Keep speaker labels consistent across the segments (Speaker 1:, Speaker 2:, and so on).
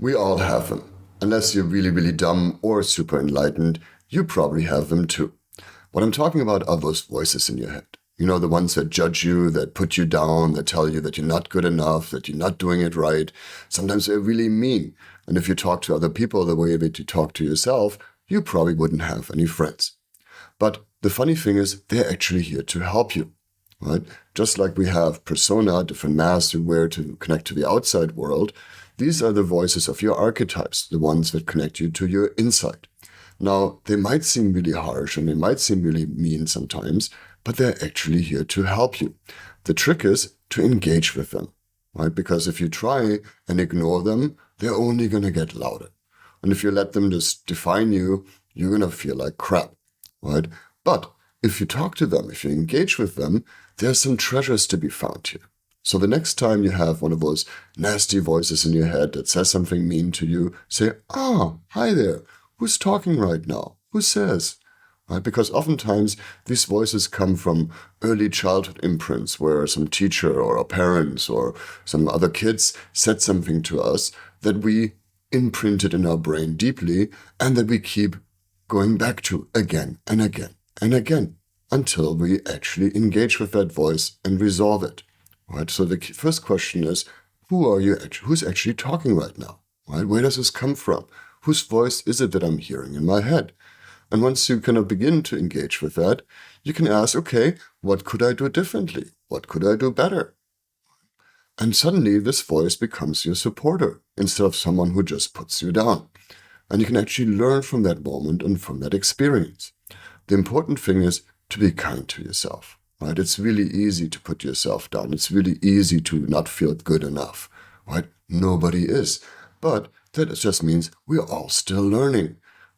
Speaker 1: We all have them. Unless you're really, really dumb or super enlightened, you probably have them too. What I'm talking about are those voices in your head. You know, the ones that judge you, that put you down, that tell you that you're not good enough, that you're not doing it right. Sometimes they're really mean. And if you talk to other people the way that you talk to yourself, you probably wouldn't have any friends. But the funny thing is, they're actually here to help you, right? Just like we have persona, different masks we wear to connect to the outside world, these are the voices of your archetypes, the ones that connect you to your inside. Now, they might seem really harsh and they might seem really mean sometimes, but they're actually here to help you. The trick is to engage with them, right? Because if you try and ignore them, they're only going to get louder. And if you let them just define you, you're going to feel like crap, right? But if you talk to them, if you engage with them, there's some treasures to be found here. So the next time you have one of those nasty voices in your head that says something mean to you, say, hi there. Who's talking right now? Who says? Right? Because oftentimes these voices come from early childhood imprints where some teacher or our parents or some other kids said something to us that we imprinted in our brain deeply and that we keep going back to again and again and again until we actually engage with that voice and resolve it. Right? So the first question is, who's actually talking right now? Right? Where does this come from? Whose voice is it that I'm hearing in my head? And once you kind of begin to engage with that, you can ask, okay, what could I do differently? What could I do better? And suddenly this voice becomes your supporter instead of someone who just puts you down. And you can actually learn from that moment and from that experience. The important thing is to be kind to yourself. Right? It's really easy to put yourself down. It's really easy to not feel good enough. Right? Nobody is. But that just means we're all still learning.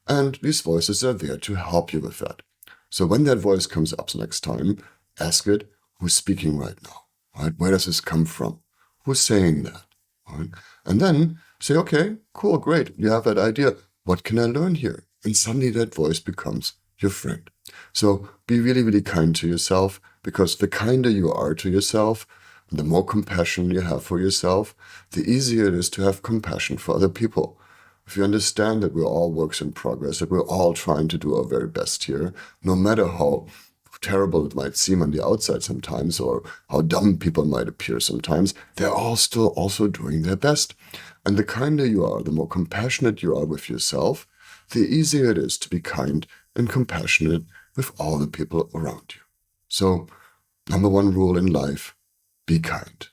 Speaker 1: And these voices are there to help you with that. So when that voice comes up next time, ask it, who's speaking right now? Right? Where does this come from? Who's saying that? Right? And then say, okay, cool, great. You have that idea. What can I learn here? And suddenly that voice becomes your friend. So be really, really kind to yourself, because the kinder you are to yourself, and the more compassion you have for yourself, the easier it is to have compassion for other people. If you understand that we're all works in progress, that we're all trying to do our very best here, no matter how terrible it might seem on the outside sometimes, or how dumb people might appear sometimes, they're all still also doing their best. And the kinder you are, the more compassionate you are with yourself, the easier it is to be kind and compassionate with all the people around you. So, number one rule in life, be kind.